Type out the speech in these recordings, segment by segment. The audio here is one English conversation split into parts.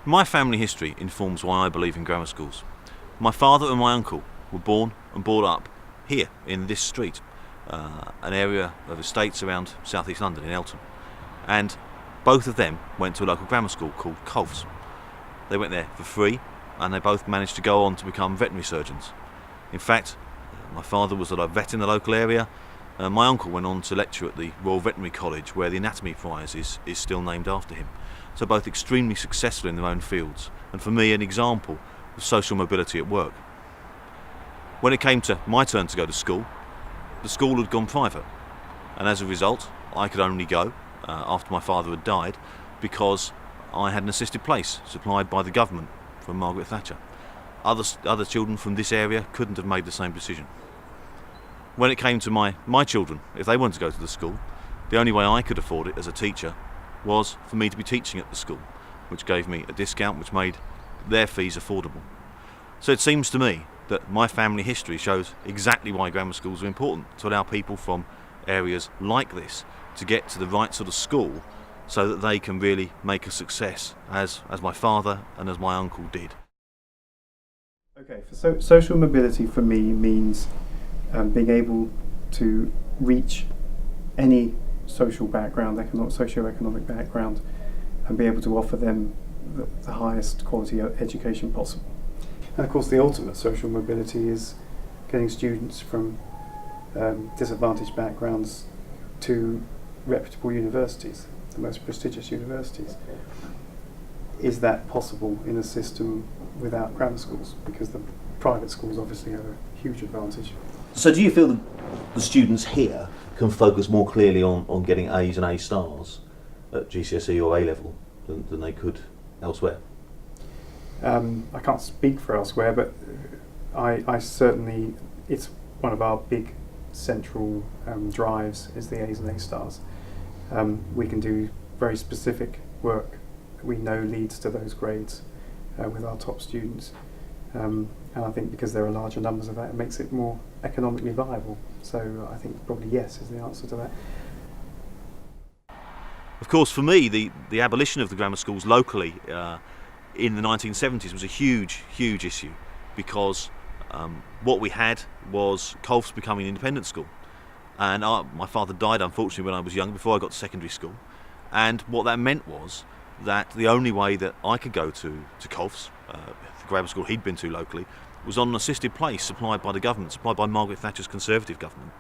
My family history informs why I believe in grammar schools. My father and my uncle were born and brought up here in this street, an area of estates around southeast London in Eltham, and both of them went to a local grammar school called Colf's. They went there for free, and they both managed to go on to become veterinary surgeons. In fact, my father was a vet in the local area. My uncle went on to lecture at the Royal Veterinary College, where the Anatomy Prize is still named after him. So both extremely successful in their own fields, and for me an example of social mobility at work. When it came to my turn to go to school, the school had gone private, and as a result I could only go after my father had died, because I had an assisted place supplied by the government from Margaret Thatcher. Other children from this area couldn't have made the same decision. When it came to my children, if they wanted to go to the school, the only way I could afford it as a teacher was for me to be teaching at the school, which gave me a discount which made their fees affordable. So it seems to me that my family history shows exactly why grammar schools are important, to allow people from areas like this to get to the right sort of school so that they can really make a success, as my father and as my uncle did. Okay, so social mobility for me means being able to reach any social background, socio-economic background, and be able to offer them the highest quality education possible. And of course the ultimate social mobility is getting students from disadvantaged backgrounds to reputable universities, the most prestigious universities. Is that possible in a system without grammar schools? Because the private schools obviously have a huge advantage. So do you feel that the students here can focus more clearly on getting A's and A stars at GCSE or A level than they could elsewhere? I can't speak for elsewhere, but I certainly, it's one of our big central drives is the A's and A stars. We can do very specific work we know leads to those grades with our top students. And I think because there are larger numbers of that, it makes it more economically viable. So I think probably yes is the answer to that. Of course, for me, the abolition of the grammar schools locally in the 1970s was a huge issue, because what we had was Colf's becoming an independent school. And my father died, unfortunately, when I was young, before I got to secondary school. And what that meant was that the only way that I could go to Colf's, the grammar school he'd been to locally, was on an assisted place supplied by the government, supplied by Margaret Thatcher's Conservative government,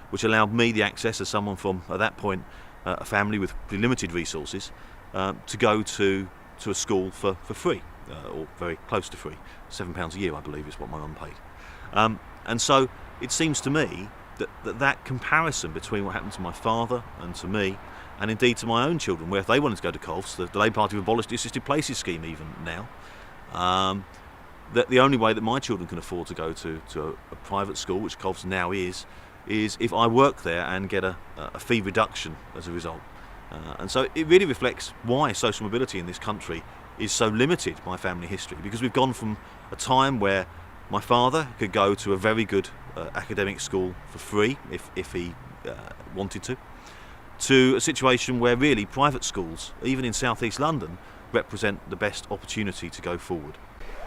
which allowed me the access as someone from, at that point, a family with pretty limited resources, to go to a school for free, or very close to free. £7 a year, I believe, is what my mum paid. And so it seems to me that comparison between what happened to my father and to me, and indeed to my own children, where if they wanted to go to Colf's, the Labour Party have abolished the assisted places scheme even now, that the only way that my children can afford to go to a private school, which Colf's now is if I work there and get a fee reduction as a result. And so it really reflects why social mobility in this country is so limited by family history, because we've gone from a time where my father could go to a very good academic school for free if he wanted to a situation where really private schools, even in southeast London, represent the best opportunity to go forward.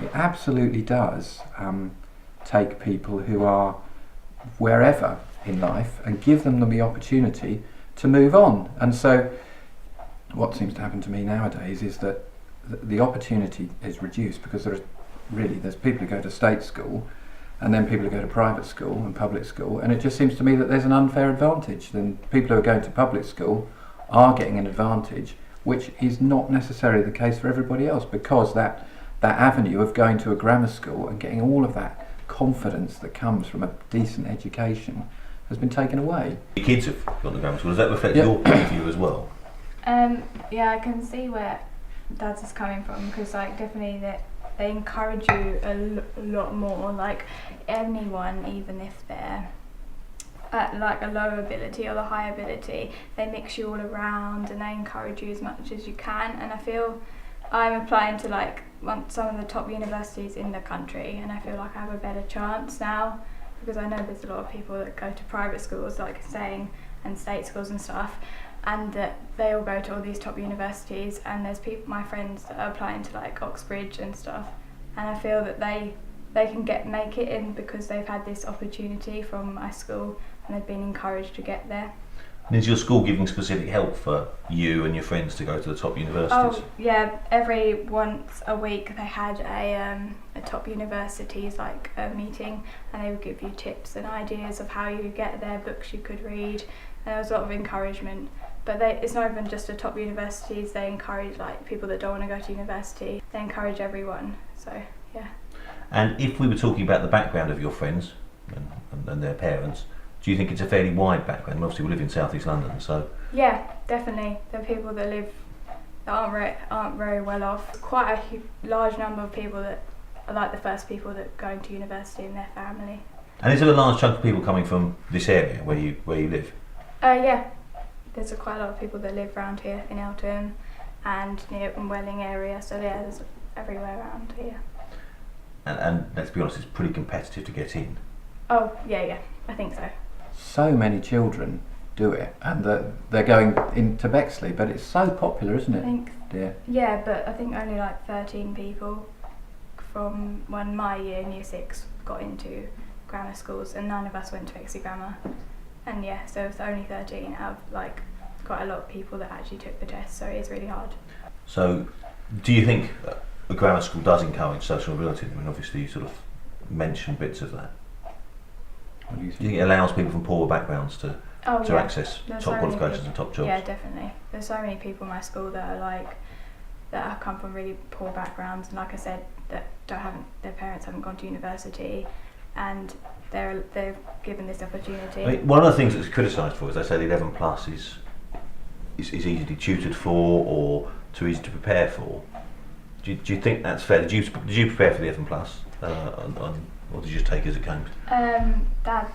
It absolutely does take people who are wherever in life and give them the opportunity to move on. And so what seems to happen to me nowadays is that the opportunity is reduced, because there's people who go to state school and then people who go to private school and public school, and it just seems to me that there's an unfair advantage. Then people who are going to public school are getting an advantage, which is not necessarily the case for everybody else, because that avenue of going to a grammar school and getting all of that confidence that comes from a decent education has been taken away. Your kids have gone to grammar school. Does that reflect your point of view as well? Yeah, I can see where Dad's is coming from, because definitely that they encourage you a lot more. Like anyone, even if they're at a lower ability or the high ability, they mix you all around and they encourage you as much as you can. And I feel I'm applying to some of the top universities in the country, and I feel like I have a better chance now, because I know there's a lot of people that go to private schools, like saying, and state schools and stuff, and that they all go to all these top universities, and there's my friends that are applying to like Oxbridge and stuff, and I feel that they can make it in because they've had this opportunity from my school and they've been encouraged to get there. And is your school giving specific help for you and your friends to go to the top universities? Oh yeah, every once a week they had a top universities like a meeting, and they would give you tips and ideas of how you get there, books you could read, and there was a lot of encouragement. But it's not even just the top universities, they encourage like people that don't want to go to university, they encourage everyone, so yeah. And if we were talking about the background of your friends and their parents, do you think it's a fairly wide background? Obviously we live in South East London, so... Yeah, definitely. There are people that aren't very well off. Quite a large number of people that are like the first people that go into university in their family. And is there a large chunk of people coming from this area where you live? Yeah, there's quite a lot of people that live around here in Eltham and near Welling area, so yeah, there's everywhere around here. And let's be honest, it's pretty competitive to get in. Oh, yeah, I think so. So many children do it, and they're going into Bexley, but it's so popular, isn't it? I think, dear? Yeah, but I think only like 13 people from when my year in Year 6 got into grammar schools, and none of us went to Bexley Grammar. And yeah, so it's only 13 out of like quite a lot of people that actually took the test, so it is really hard. So, do you think a grammar school does encourage social mobility? I mean, obviously you sort of mentioned bits of that. What do you think? Do you think it allows people from poorer backgrounds to Yeah. access There's top so many qualifications people. and top jobs? Yeah, definitely. There's so many people in my school that are like that have come from really poor backgrounds, and like I said, that their parents haven't gone to university, and they're given this opportunity. I mean, one of the things that's criticised for is they say the 11 plus is easily tutored for or too easy to prepare for. Do you think that's fair? Did you prepare for the 11 plus, or did you just take it as it came? Dad's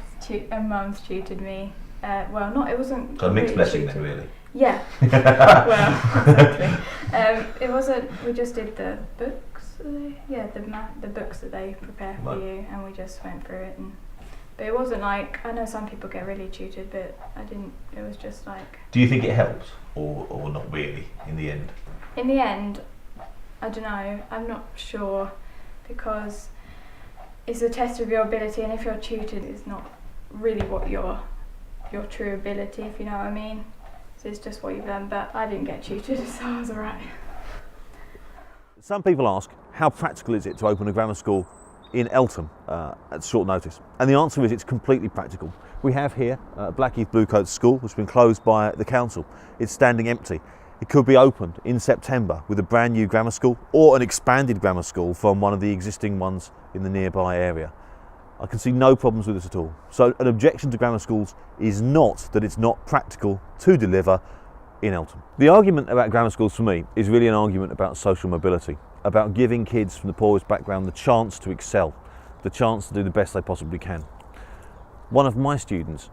and Mum's tutored me. Well, not it wasn't. So a mixed really blessing tutored. then, really. Yeah. Well, exactly. It wasn't. We just did the books. The books that they prepare for Right. you, and we just went through it. But it wasn't like, I know some people get really tutored, but I didn't. It was just like. Do you think it helped, or not really in the end? In the end, I don't know. I'm not sure, because it's a test of your ability, and if you're tutored, it's not really what your true ability, if you know what I mean. So it's just what you've learned. But I didn't get tutored, so I was alright. Some people ask, how practical is it to open a grammar school in Eltham at short notice? And the answer is it's completely practical. We have here Blackheath Bluecoat School, which has been closed by the council. It's standing empty. It could be opened in September with a brand new grammar school or an expanded grammar school from one of the existing ones in the nearby area. I can see no problems with this at all. So an objection to grammar schools is not that it's not practical to deliver in Eltham. The argument about grammar schools for me is really an argument about social mobility, about giving kids from the poorest background the chance to excel, the chance to do the best they possibly can. One of my students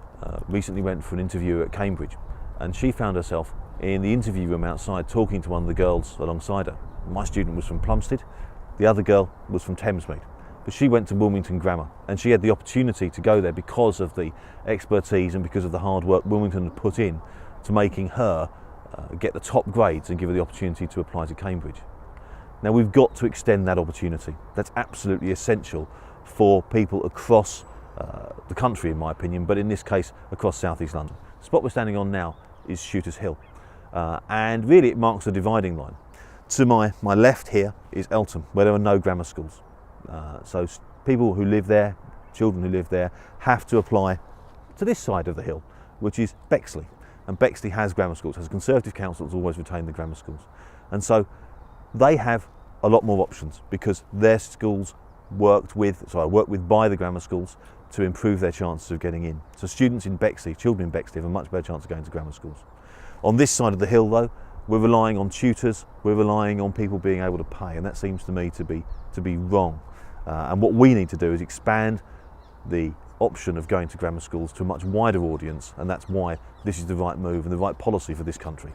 recently went for an interview at Cambridge, and she found herself in the interview room outside talking to one of the girls alongside her. My student was from Plumstead, the other girl was from Thamesmead, but she went to Wilmington Grammar, and she had the opportunity to go there because of the expertise and because of the hard work Wilmington had put in to making her get the top grades and give her the opportunity to apply to Cambridge. Now we've got to extend that opportunity. That's absolutely essential for people across the country, in my opinion, but in this case across South East London. The spot we're standing on now is Shooters Hill, and really it marks a dividing line. To my left here is Eltham, where there are no grammar schools. So people who live there, children who live there, have to apply to this side of the hill, which is Bexley. And Bexley has grammar schools, has a Conservative council that's always retained the grammar schools. And so they have a lot more options because their schools worked with by the grammar schools to improve their chances of getting in. So students in Bexley, children in Bexley, have a much better chance of going to grammar schools. On this side of the hill though, we're relying on tutors, we're relying on people being able to pay, and that seems to me to be wrong. And what we need to do is expand the option of going to grammar schools to a much wider audience, and that's why this is the right move and the right policy for this country.